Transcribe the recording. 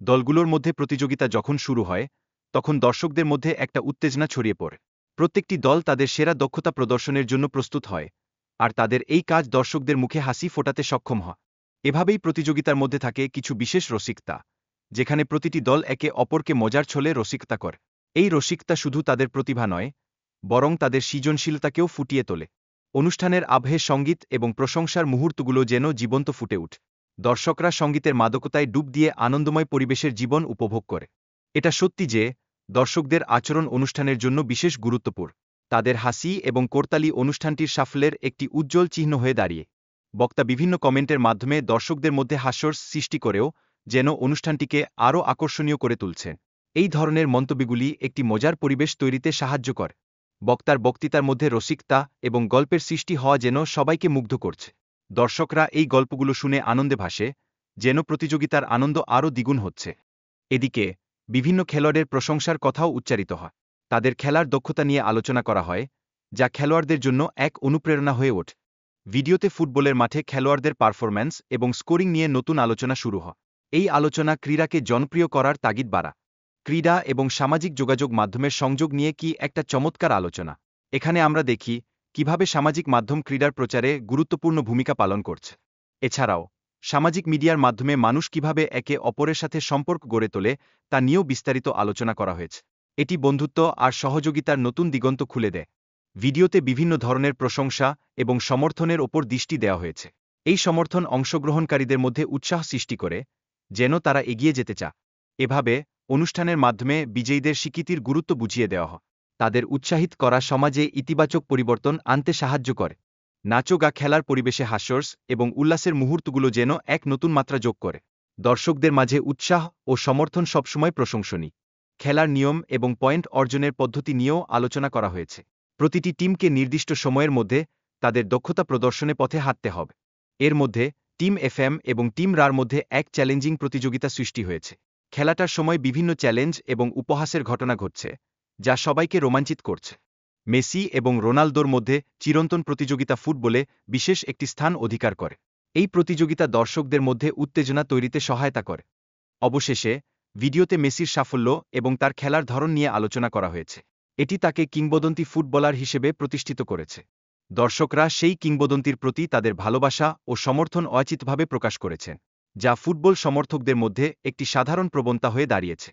দলগুলোর মধ্যে প্রতিযোগিতা যখন শুরু হয় তখন দর্শকদের মধ্যে একটা উত্তেজনা ছড়িয়ে পড়ে। প্রত্যেকটি দল তাদের সেরা দক্ষতা প্রদর্শনের জন্য প্রস্তুত হয়, আর তাদের এই কাজ দর্শকদের মুখে হাসি ফোটাতে সক্ষম হয়। এভাবেই প্রতিযোগিতার মধ্যে থাকে কিছু বিশেষ রসিকতা, যেখানে প্রতিটি দল একে অপরকে মজার ছলে রসিকতা করে। এই রসিকতা শুধু তাদের প্রতিভা নয়, বরং তাদের সৃজনশীলতাকেও ফুটিয়ে তোলে। অনুষ্ঠানের আবহে সঙ্গীত এবং প্রশংসার মুহূর্তগুলো যেন জীবন্ত ফুটে ওঠে। দর্শকরা সঙ্গীতের মাদকতায় ডুব দিয়ে আনন্দময় পরিবেশের জীবন উপভোগ করে। এটা সত্যি যে দর্শকদের আচরণ অনুষ্ঠানের জন্য বিশেষ গুরুত্বপূর্ণ। তাদের হাসি এবং করতালি অনুষ্ঠানটির সাফল্যের একটি উজ্জ্বল চিহ্ন হয়ে দাঁড়িয়ে। বক্তা বিভিন্ন কমেন্টের মাধ্যমে দর্শকদের মধ্যে হাস্যরস সৃষ্টি করেও যেন অনুষ্ঠানটিকে আরও আকর্ষণীয় করে তুলছে। এই ধরনের মন্তব্যগুলি একটি মজার পরিবেশ তৈরিতে সাহায্য করে। বক্তার বক্তৃতার মধ্যে রসিকতা এবং গল্পের সৃষ্টি হওয়া যেন সবাইকে মুগ্ধ করছে। দর্শকরা এই গল্পগুলো শুনে আনন্দে ভাসে, যেন প্রতিযোগিতার আনন্দ আরও দ্বিগুণ হচ্ছে। এদিকে বিভিন্ন খেলোয়াড়ের প্রশংসার কথাও উচ্চারিত হয়। তাদের খেলার দক্ষতা নিয়ে আলোচনা করা হয়, যা খেলোয়াড়দের জন্য এক অনুপ্রেরণা হয়ে ওঠে। ভিডিওতে ফুটবলের মাঠে খেলোয়াড়দের পারফরম্যান্স এবং স্কোরিং নিয়ে নতুন আলোচনা শুরু হয়। এই আলোচনা ক্রীড়াকে জনপ্রিয় করার তাগিদ বাড়া। ক্রীড়া এবং সামাজিক যোগাযোগ মাধ্যমের সংযোগ নিয়ে কি একটা চমৎকার আলোচনা। এখানে আমরা দেখি কিভাবে সামাজিক মাধ্যম ক্রীড়ার প্রচারে গুরুত্বপূর্ণ ভূমিকা পালন করছে। এছাড়াও সামাজিক মিডিয়ার মাধ্যমে মানুষ কিভাবে একে অপরের সাথে সম্পর্ক গড়ে তোলে তা নিয়েও বিস্তারিত আলোচনা করা হয়েছে। এটি বন্ধুত্ব আর সহযোগিতার নতুন দিগন্ত খুলে দেয়। ভিডিওতে বিভিন্ন ধরনের প্রশংসা এবং সমর্থনের ওপর দৃষ্টি দেওয়া হয়েছে। এই সমর্থন অংশগ্রহণকারীদের মধ্যে উৎসাহ সৃষ্টি করে, যেন তারা এগিয়ে যেতে চায়। এভাবে অনুষ্ঠানের মাধ্যমে বিজয়ীদের স্বীকৃতির গুরুত্ব বুঝিয়ে দেওয়া হয়। তাদের উৎসাহিত করা সমাজে ইতিবাচক পরিবর্তন আনতে সাহায্য করে। নাচগা খেলার পরিবেশে হাস্যরস এবং উল্লাসের মুহূর্তগুলো যেন এক নতুন মাত্রা যোগ করে। দর্শকদের মাঝে উৎসাহ ও সমর্থন সবসময় প্রশংসনীয়। খেলার নিয়ম এবং পয়েন্ট অর্জনের পদ্ধতি নিয়েও আলোচনা করা হয়েছে। প্রতিটি টিমকে নির্দিষ্ট সময়ের মধ্যে তাদের দক্ষতা প্রদর্শনে পথে হাঁটতে হবে। এর মধ্যে টিম এফএম এবং টিম রার মধ্যে এক চ্যালেঞ্জিং প্রতিযোগিতা সৃষ্টি হয়েছে। খেলাটার সময় বিভিন্ন চ্যালেঞ্জ এবং উপহাসের ঘটনা ঘটছে, যা সবাইকে রোমাঞ্চিত করছে। মেসি এবং রোনালদোর মধ্যে চিরন্তন প্রতিযোগিতা ফুটবলে বিশেষ একটি স্থান অধিকার করে। এই প্রতিযোগিতা দর্শকদের মধ্যে উত্তেজনা তৈরিতে সহায়তা করে। অবশেষে ভিডিওতে মেসির সাফল্য এবং তার খেলার ধরন নিয়ে আলোচনা করা হয়েছে। এটি তাকে কিংবদন্তি ফুটবলার হিসেবে প্রতিষ্ঠিত করেছে। দর্শকরা সেই কিংবদন্তির প্রতি তাদের ভালোবাসা ও সমর্থন অযাচিতভাবে প্রকাশ করেছেন, যা ফুটবল সমর্থকদের মধ্যে একটি সাধারণ প্রবণতা হয়ে দাঁড়িয়েছে।